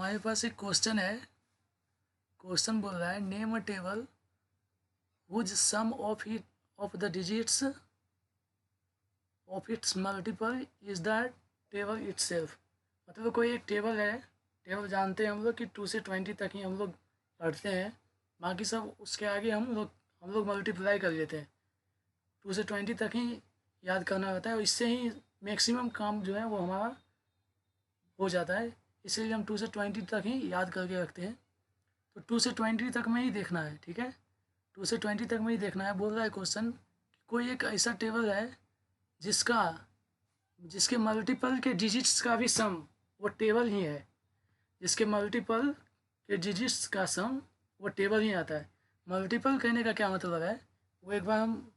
हमारे पास एक क्वेश्चन है। क्वेश्चन बोल रहा है name a table whose sum of the digits of its multiple is the table itself. मतलब कोई एक टेबल है। टेबल जानते हैं हम लोग कि 2 से 20 तक ही हम लोग पढ़ते हैं, बाकी सब उसके आगे हम लोग मल्टीप्लाई कर लेते हैं। 2 से 20 तक ही याद करना होता है और इससे ही मैक्सिमम काम जो है वो हमारा हो जाता है। इसीलिए हम 2 से 20 तक ही याद करके रखते हैं। तो 2 से 20 तक में ही देखना है, ठीक है। 2 से 20 तक में ही देखना है। बोल रहा है क्वेश्चन कोई एक ऐसा टेबल है जिसका जिसके मल्टीपल के डिजिट्स का भी सम वो टेबल ही है। जिसके मल्टीपल के डिजिट्स का सम वो टेबल ही आता है। मल्टीपल कहने का क्या मतलब है वो एक बार हम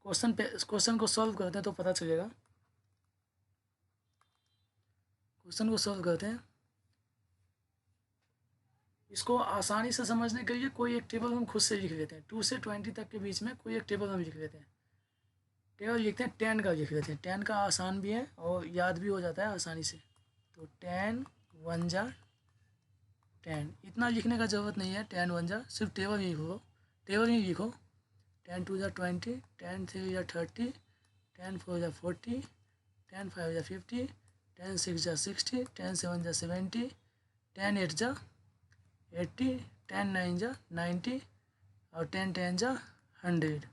क्वेश्चन को सॉल्व करते हैं तो पता चलेगा। क्वेश्चन को सॉल्व करते हैं। इसको आसानी से समझने के लिए कोई एक टेबल हम खुद से लिख लेते हैं। 2 से 20 तक के बीच में कोई एक टेबल हम लिख लेते हैं। टेबल लिखते हैं 10 का लिख लेते हैं। 10 का आसान भी है और याद भी हो जाता है आसानी से। तो 10 1 जा 10, इतना लिखने का ज़रूरत नहीं है। 10 1 जा सिर्फ टेबल ही लिखो, टेबल ही लिखो। 10 2 जा 20, 10 3 जा 30, 10 4 जा 40, 10 5 जा 50, 10 6 जा 60, 10 7 जा 70, 10 8 जा 80, 10 9 जा 90 और 10 10 जा 100।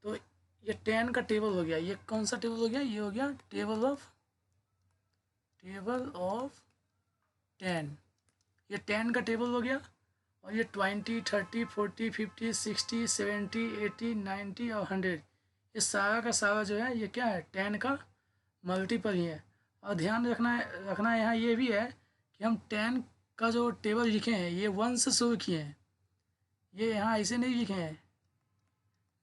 तो ये 10 का टेबल हो गया। ये कौन सा टेबल हो गया? ये हो गया टेबल ऑफ 10। ये 10 का टेबल हो गया। और ये 20 30 40 50 60 70 80 90 और 100, ये सारा का सारा जो है ये क्या है? 10 का मल्टीपल ही है। और ध्यान रखना यहाँ ये भी है कि हम 10 का जो टेबल लिखे हैं ये 1 से शुरू किए हैं। ये यहाँ ऐसे नहीं लिखे हैं,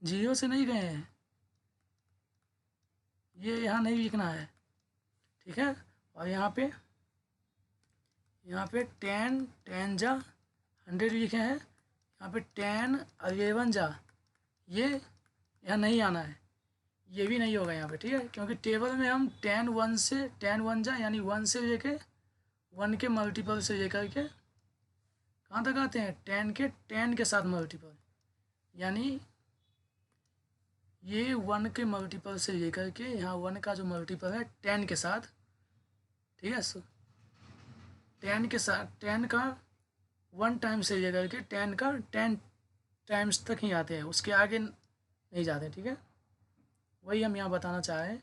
0 से नहीं गए हैं। ये यहाँ नहीं लिखना है, ठीक है। और यहाँ पे 10 10 जा 100 लिखे हैं। यहाँ पे 10 11 जा ये यहाँ नहीं आना है, ये भी नहीं होगा यहाँ पे, ठीक है। क्योंकि टेबल में हम 10 1 से 10 1 जा यानी 1 से लेके 1 के मल्टीपल से लेकर के कहाँ तक आते हैं? 10 के साथ मल्टीपल, यानी ये 1 के मल्टीपल से लेकर के यहाँ 1 का जो मल्टीपल है 10 के साथ, ठीक है। सो 10 के साथ 10 का 1 टाइम से लेकर के 10 का 10 टाइम्स तक ही आते हैं, उसके आगे नहीं जाते, ठीक है। वही हम यहाँ बताना चाह रहे हैं।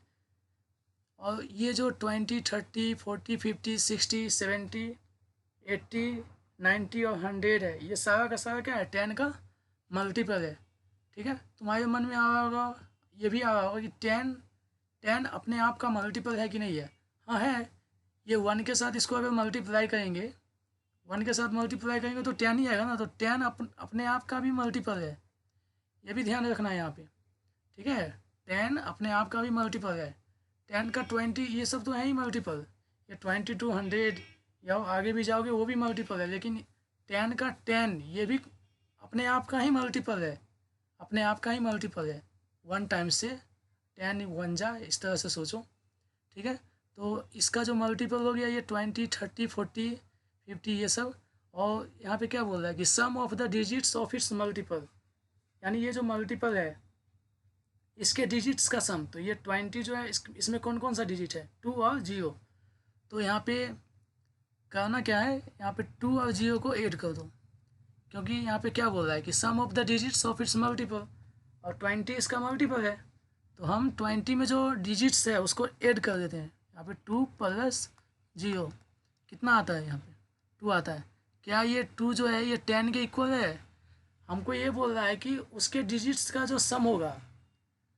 और ये जो 20 30 40 50 60 70 80 90 और 100 है, ये सारा का सारा क्या है? 10 का मल्टीपल है, ठीक है। तुम्हारे मन में आ रहा होगा, ये भी आ रहा होगा कि 10 अपने आप का मल्टीपल है कि नहीं है? हाँ है। ये 1 के साथ इसको अगर मल्टीप्लाई करेंगे, 1 के साथ मल्टीप्लाई करेंगे तो 10 ही आएगा ना। तो 10 अपने आप का भी मल्टीपल है, ये भी ध्यान रखना है यहाँ पे, ठीक है। 10 अपने आप का भी मल्टीपल है। 10 का 20 ये सब तो है ही मल्टीपल। ये 20 टू 100 या आगे भी जाओगे वो भी मल्टीपल है। लेकिन 10 का 10 ये भी अपने आप का ही मल्टीपल है, अपने आप का ही मल्टीपल है। 1 टाइम से 10 1 जा, इस तरह से सोचो, ठीक है। तो इसका जो मल्टीपल हो गया ये 20 30 40 50 ये सब। और यहाँ पे क्या बोल रहा है कि sum of the digits of its multiple, यानी ये जो मल्टीपल है इसके डिजिट्स का सम। तो ये 20 जो है इसमें कौन कौन सा डिजिट है? 2 और 0। तो यहाँ पे करना क्या है? यहाँ पे 2 और 0 को ऐड कर दो, क्योंकि यहाँ पे क्या बोल रहा है कि sum of the digits of its multiple, और 20 इसका मल्टीपल है। तो हम 20 में जो डिजिट्स है उसको ऐड कर देते हैं। यहाँ पे 2 प्लस 0 कितना आता है? यहाँ पे 2 आता है। क्या ये 2 जो है ये 10 के इक्वल है? हमको ये बोल रहा है कि उसके डिजिट्स का जो सम होगा,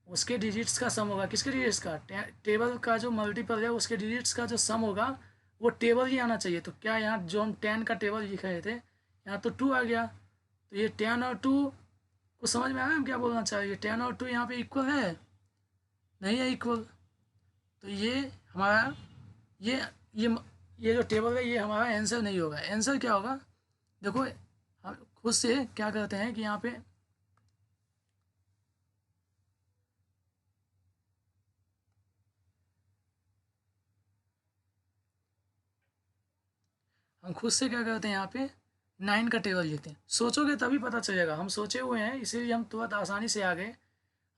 उसके डिजिट्स का सम होगा। किसके डिजिट्स का? टेबल का जो मल्टीपल है उसके डिजिट्स का जो सम होगा वो टेबल ही आना चाहिए। तो क्या यहाँ जो हम 10 का टेबल लिख रहे थे यहाँ तो 2 आ गया। तो ये 10 और 2 को समझ में आया हम क्या बोलना चाह रहे हैं? 10 और 2 यहाँ पे इक्वल है? नहीं है इक्वल। तो ये हमारा ये ये ये जो टेबल है ये हमारा आंसर नहीं होगा। आंसर क्या होगा? देखो हम खुद से क्या करते हैं कि यहाँ पे हम खुद से क्या करते हैं, यहाँ पे 9 का टेबल लिखते हैं। सोचोगे तभी पता चलेगा, हम सोचे हुए हैं इसीलिए हम तुरंत आसानी से आ गए।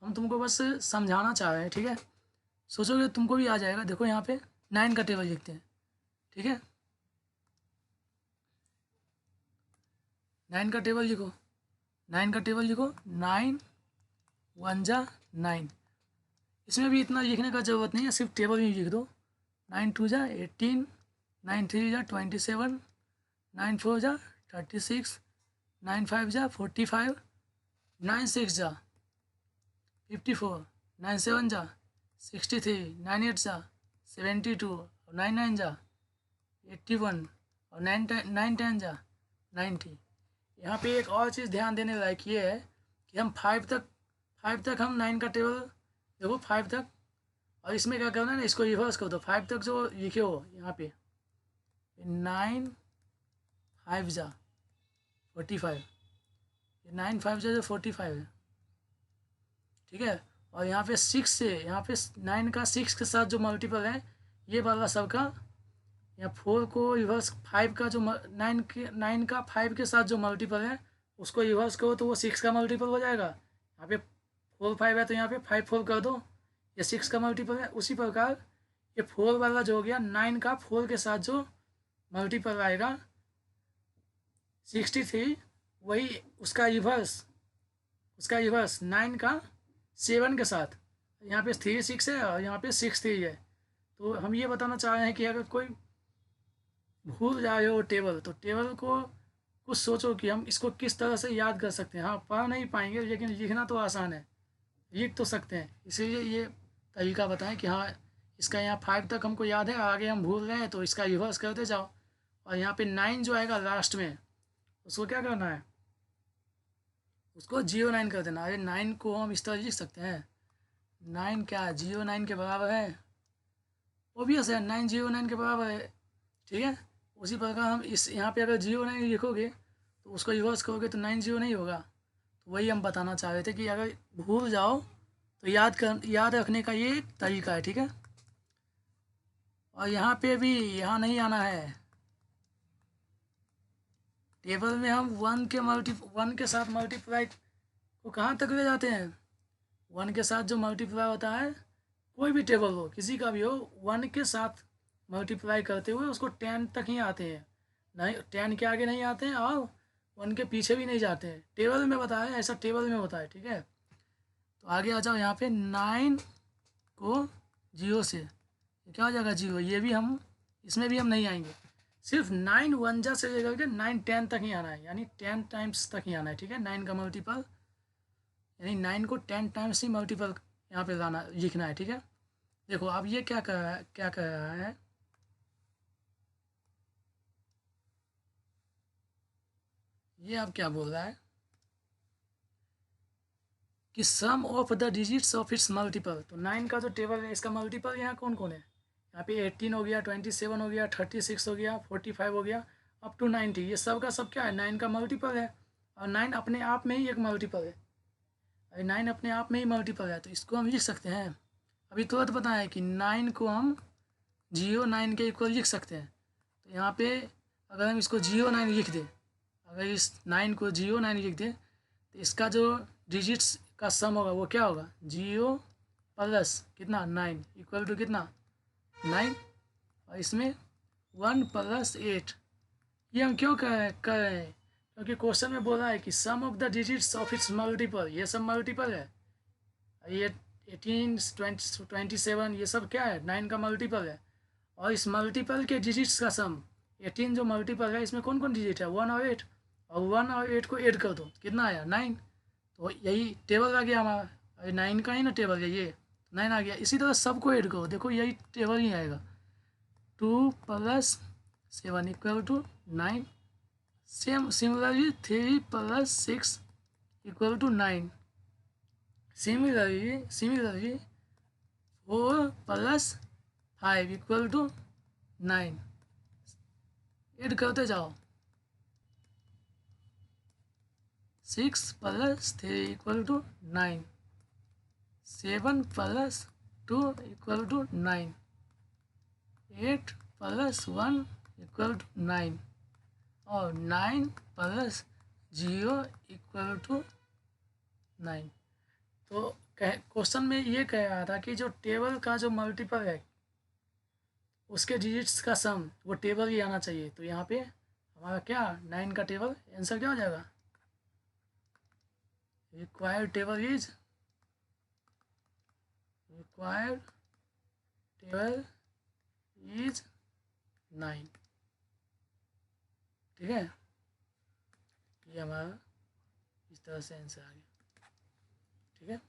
हम तुमको बस समझाना चाह रहे हैं, ठीक है। सोचोगे तुमको भी आ जाएगा। देखो यहाँ पे 9 का टेबल लिखते हैं, ठीक है। 9 का टेबल लिखो, 9 का टेबल लिखो। 9 1 जा 9। इसमें भी इतना लिखने का ज़रूरत नहीं है, सिर्फ टेबल में लिख दो। 9 2 जा 18, 9 3 जा 27, 9 4 जा 36, 9 5 जा 45, 9 6 जा 54, 9 7 जा 63, 9 8 जा 72, 9 9 जा 81 और 9 10 जा 90। यहाँ पे एक और चीज़ ध्यान देने लायक ये है कि हम 5 तक हम 9 का टेबल देखो 5 तक, और इसमें क्या करना है ना, इसको रिवर्स कर दो। 5 तक जो लिखे हो यहाँ पे 9 5 जा 45, 9 5 जा 45 है, ठीक है। और यहाँ पे 6 से, यहाँ पे 9 का 6 के साथ जो मल्टीपल है ये वाला सबका, यहाँ 4 को रिवर्स 5 का जो 9 का 5 के साथ जो मल्टीपल है उसको रिवर्स करो तो वो 6 का मल्टीपल हो जाएगा। यहाँ पे 4 5 है तो यहाँ पे 5 4 कर दो, ये 6 का मल्टीपल है। उसी प्रकार ये 4 वाला जो हो गया 9 का 4 के साथ जो मल्टीपल आएगा 63, वही उसका रिवर्स 9 का 7 के साथ। यहाँ पे 3 6 है और यहाँ पे 6 3 है। तो हम ये बताना चाह रहे हैं कि अगर कोई भूल जाए हो टेबल, तो टेबल को कुछ सोचो कि हम इसको किस तरह से याद कर सकते हैं। हाँ, पढ़ नहीं पाएंगे लेकिन लिखना तो आसान है, लिख तो सकते हैं। इसीलिए ये तरीका बताएं कि हाँ इसका यहाँ 5 तक हमको याद है, आगे हम भूल रहे हैं तो इसका रिवर्स करते जाओ। और यहाँ पे 9 जो आएगा लास्ट में उसको क्या करना है, उसको 0 9 कर देना। अरे 9 को हम इस तरह लिख सकते हैं, 9 क्या 0 9 के बराबर है, ओबियस है 9 0 9 के बराबर है, ठीक है। उसी प्रकार हम इस यहाँ पे अगर 0 9 लिखोगे तो उसको रिवर्स करोगे तो 9 0 नहीं होगा। तो वही हम बताना चाह रहे थे कि अगर भूल जाओ तो याद रखने का ये एक तरीका है, ठीक है। और यहाँ पे भी यहाँ नहीं आना है, टेबल में हम 1 के साथ मल्टीप्लाई को कहाँ तक ले जाते हैं। 1 के साथ जो मल्टीप्लाई होता है, कोई भी टेबल हो किसी का भी हो, 1 के साथ मल्टीप्लाई करते हुए उसको 10 तक ही आते हैं, नहीं 10 के आगे नहीं आते हैं और 1 के पीछे भी नहीं जाते हैं। टेबल में बताया, ऐसा टेबल में होता है, ठीक है। तो आगे आ जाओ, यहाँ पे 9 को 0 से क्या हो जाएगा 0, ये भी हम इसमें भी हम नहीं आएंगे। सिर्फ 9 1 जा से लेकर के 9 10 तक ही आना है, यानी 10 टाइम्स तक ही आना है, ठीक है। 9 का मल्टीपल यानी 9 को 10 टाइम्स ही मल्टीपल यहाँ पे लाना लिखना है, ठीक है। देखो अब ये क्या कर रहा है, ये अब क्या बोल रहा है कि sum of the digits of its multiple. तो 9 का जो टेबल है इसका मल्टीपल यहाँ कौन कौन है, यहाँ पे 18 हो गया, 27 हो गया, 36 हो गया, 45 हो गया, अप टू 90। ये सब का सब क्या है, 9 का मल्टीपल है। और 9 अपने आप में ही एक मल्टीपल है, अरे 9 अपने आप में ही मल्टीपल है, तो इसको हम लिख सकते हैं। अभी तुरंत बताया कि 9 को हम 0 9 के इक्वल लिख सकते हैं। तो यहाँ पे अगर हम इसको 0 9 लिख दें, अगर इस 9 को 0 9 लिख दें तो इसका जो डिजिट्स का सम होगा वो क्या होगा, 0 प्लस कितना 9 इक्वल टू कितना 9, और इसमें 1 प्लस 8। ये हम क्यों कर रहे हैं, क्योंकि क्वेश्चन में बोला है कि sum of the digits of its multiple, ये सब मल्टीपल है। ये 18 20 27 ये सब क्या है, 9 का मल्टीपल है। और इस मल्टीपल के डिजिट्स का सम 18 जो मल्टीपल है इसमें कौन कौन डिजिट है 1 और 8, और 1 और 8 को ऐड कर दो कितना आया 9। तो यही टेबल आ गया हमारा, अरे 9 का ही ना टेबल है ये, 9 आ गया। इसी तरह सबको ऐड करो, देखो यही टेबल ही आएगा, 2 plus 7 equal to 9। Similarly 3 plus 6 equal to 9। Similarly 4 plus 5 equal to 9। Add करते जाओ, 6 plus 3 equal to 9, 7 plus 2 equal to 9, 8 plus 1 equal to 9। और 9 प्लस 0 इक्वल टू 9। तो क्वेश्चन में ये कह रहा था कि जो टेबल का जो मल्टीपल है उसके डिजिट्स का सम वो टेबल ही आना चाहिए। तो यहाँ पे हमारा क्या 9 का टेबल आंसर क्या हो जाएगा, required table is table is 9। ठीक है, ये हमारा इस तरह से आंसर आ गया। ठीक है।